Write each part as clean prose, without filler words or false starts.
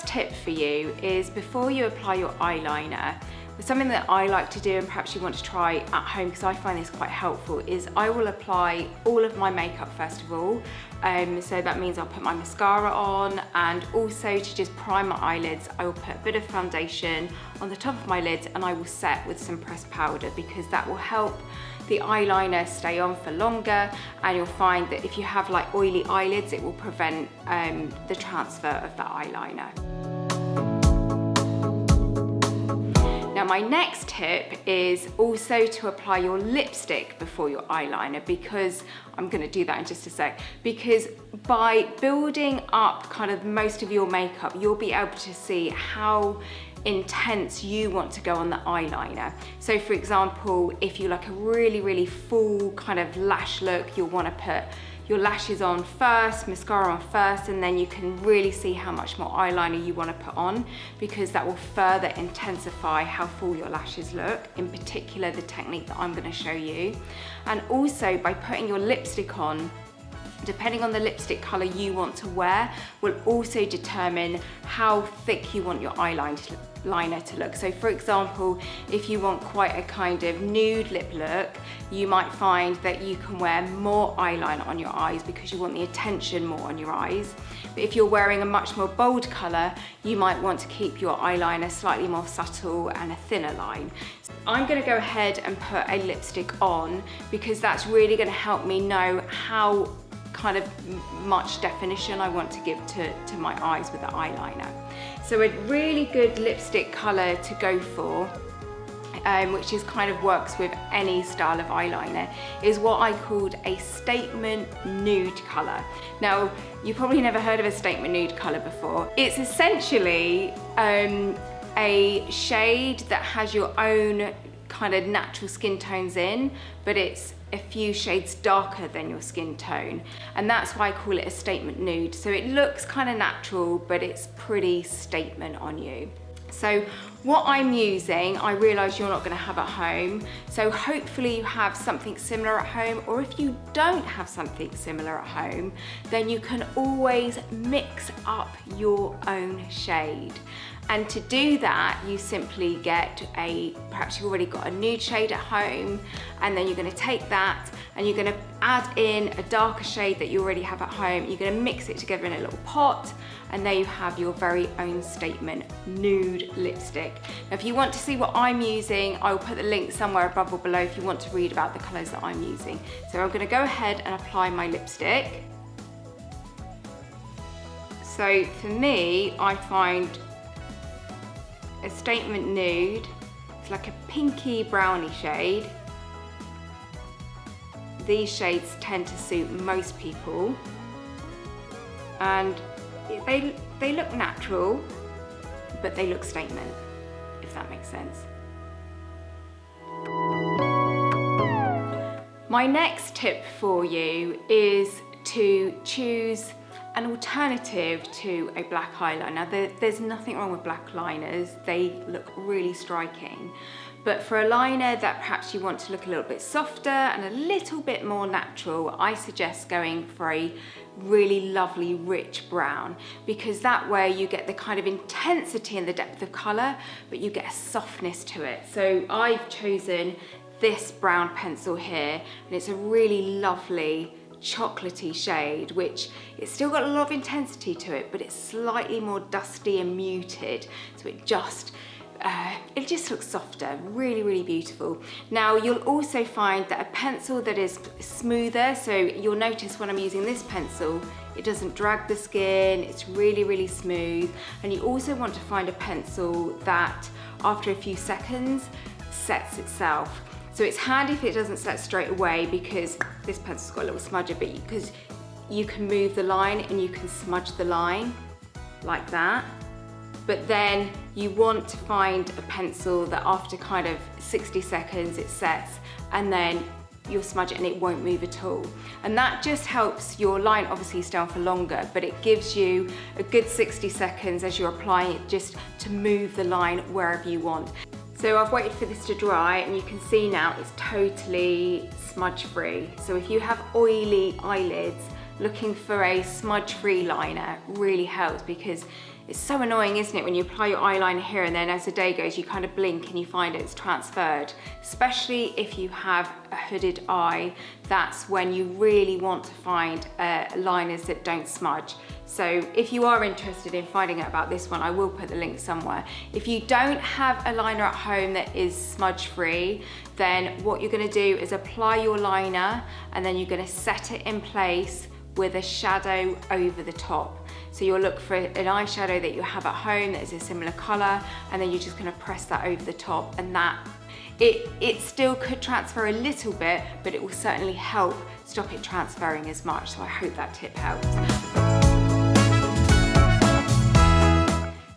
last tip for you is before you apply your eyeliner, something that I like to do and perhaps you want to try at home because I find this quite helpful is I will apply all of my makeup first of all. So that means I'll put my mascara on, and also to just prime my eyelids, I will put a bit of foundation on the top of my lids and I will set with some pressed powder because that will help the eyeliner stay on for longer, and you'll find that if you have like oily eyelids, it will prevent the transfer of the eyeliner. Now my next tip is also to apply your lipstick before your eyeliner, because I'm going to do that in just a sec, because by building up kind of most of your makeup, you'll be able to see how intense you want to go on the eyeliner. So for example, if you like a really full kind of lash look, you'll want to put your lashes on first, mascara on first, and then you can really see how much more eyeliner you want to put on, because that will further intensify how full your lashes look, in particular the technique that I'm going to show you. And also by putting your lipstick on, depending on the lipstick colour you want to wear, will also determine how thick you want your eyeliner to look. So for example, if you want quite a kind of nude lip look, you might find that you can wear more eyeliner on your eyes because you want the attention more on your eyes. But if you're wearing a much more bold colour, you might want to keep your eyeliner slightly more subtle and a thinner line. I'm going to go ahead and put a lipstick on because that's really going to help me know how kind of much definition I want to give to my eyes with the eyeliner. So a really good lipstick colour to go for, which is kind of works with any style of eyeliner, is what I called a statement nude colour. Now, you've probably never heard of a statement nude colour before. It's essentially a shade that has your own kind of natural skin tones in, but it's a few shades darker than your skin tone, and that's why I call it a statement nude. So it looks kind of natural, but it's pretty statement on you. So what I'm using, I realise you're not going to have at home, so hopefully you have something similar at home, or if you don't have something similar at home, then you can always mix up your own shade. And to do that, you simply get perhaps you've already got a nude shade at home, and then you're going to take that and you're going to add in a darker shade that you already have at home. You're going to mix it together in a little pot, and there you have your very own statement nude lipstick. Now if you want to see what I'm using, I will put the link somewhere above or below if you want to read about the colours that I'm using. So I'm going to go ahead and apply my lipstick. So for me, I find a statement nude, it's like a pinky browny shade. These shades tend to suit most people, and they look natural, but they look statement, if that makes sense. My next tip for you is to choose an alternative to a black eyeliner. Now, there's nothing wrong with black liners, they look really striking. But for a liner that perhaps you want to look a little bit softer and a little bit more natural, I suggest going for a really lovely rich brown, because that way you get the kind of intensity and the depth of colour, but you get a softness to it. So I've chosen this brown pencil here, and it's a really lovely chocolatey shade, which it's still got a lot of intensity to it, but it's slightly more dusty and muted, so it just looks softer. Really beautiful. Now you'll also find that a pencil that is smoother, so you'll notice when I'm using this pencil, it doesn't drag the skin, it's really smooth. And you also want to find a pencil that after a few seconds sets itself. So it's handy if it doesn't set straight away, because this pencil's got a little smudger, but because you can move the line and you can smudge the line like that. But then you want to find a pencil that after kind of 60 seconds it sets, and then you'll smudge it and it won't move at all. And that just helps your line obviously stay on for longer, but it gives you a good 60 seconds as you're applying it just to move the line wherever you want. So I've waited for this to dry, and you can see now it's totally smudge free. So if you have oily eyelids, looking for a smudge free liner really helps, because It's so annoying, isn't it, when you apply your eyeliner here and then as the day goes, you kind of blink and you find it's transferred. Especially if you have a hooded eye, that's when you really want to find liners that don't smudge. So if you are interested in finding out about this one, I will put the link somewhere. If you don't have a liner at home that is smudge free, then what you're gonna do is apply your liner and then you're gonna set it in place with a shadow over the top. So you'll look for an eyeshadow that you have at home that is a similar color, and then you're just gonna press that over the top, and that, it still could transfer a little bit, but it will certainly help stop it transferring as much. So I hope that tip helps.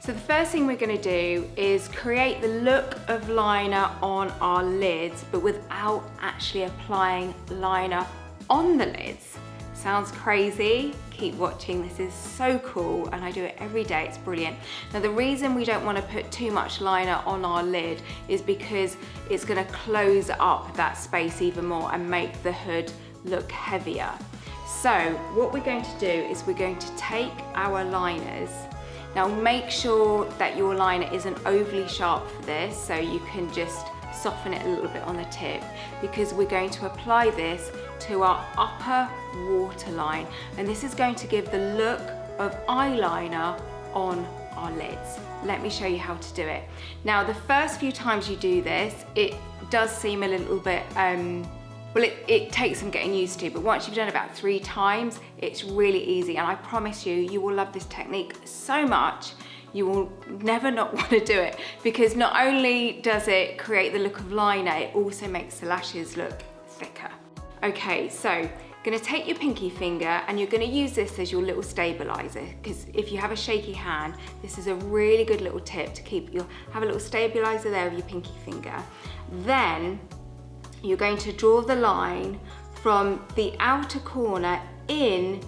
So the first thing we're gonna do is create the look of liner on our lids, but without actually applying liner on the lids. Sounds crazy? Keep watching, this is so cool, and I do it every day, it's brilliant. Now the reason we don't wanna put too much liner on our lid is because it's gonna close up that space even more and make the hood look heavier. So what we're going to do is we're going to take our liners. Now make sure that your liner isn't overly sharp for this, so you can just soften it a little bit on the tip, because we're going to apply this to our upper waterline, and this is going to give the look of eyeliner on our lids. Let me show you how to do it. Now the first few times you do this, it does seem a little bit, well, it takes some getting used to, but once you've done it about 3 times, it's really easy, and I promise you, you will love this technique so much, you will never not want to do it, because not only does it create the look of liner, it also makes the lashes look thicker. Okay, so you're gonna take your pinky finger and you're gonna use this as your little stabilizer, because if you have a shaky hand, this is a really good little tip to keep have a little stabilizer there with your pinky finger. Then you're going to draw the line from the outer corner in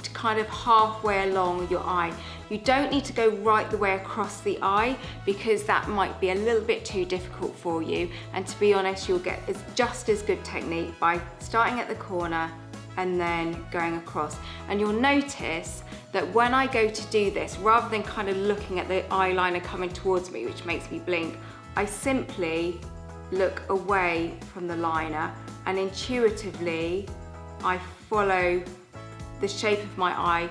to kind of halfway along your eye. You don't need to go right the way across the eye, because that might be a little bit too difficult for you, and to be honest, you'll get just as good technique by starting at the corner and then going across. And you'll notice that when I go to do this, rather than kind of looking at the eyeliner coming towards me, which makes me blink, I simply look away from the liner, and intuitively I follow the shape of my eye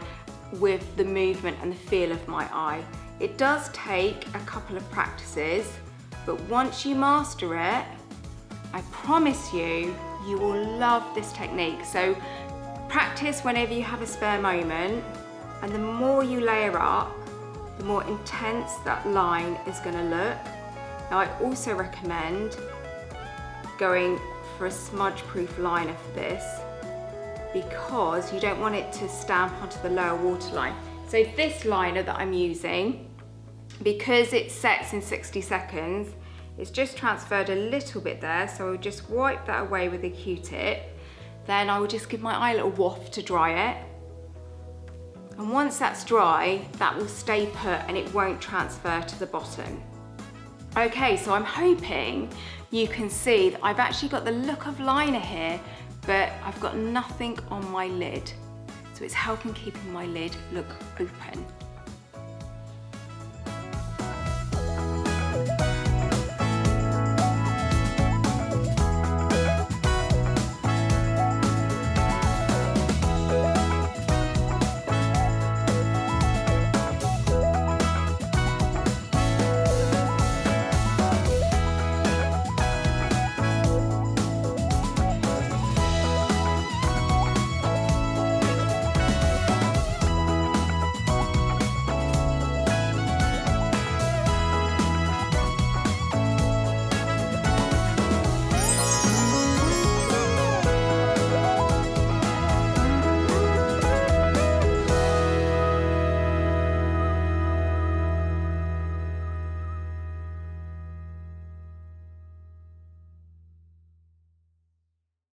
with the movement and the feel of my eye. It does take a couple of practices, but once you master it, I promise you, you will love this technique. So practice whenever you have a spare moment, and the more you layer up, the more intense that line is gonna look. Now I also recommend going for a smudge-proof liner for this, because you don't want it to stamp onto the lower waterline. So this liner that I'm using, because it sets in 60 seconds, it's just transferred a little bit there, so I'll just wipe that away with a Q-tip. Then I will just give my eye a little waft to dry it. And once that's dry, that will stay put and it won't transfer to the bottom. Okay, so I'm hoping you can see that I've actually got the look of liner here, but I've got nothing on my lid. So it's helping keeping my lid look open.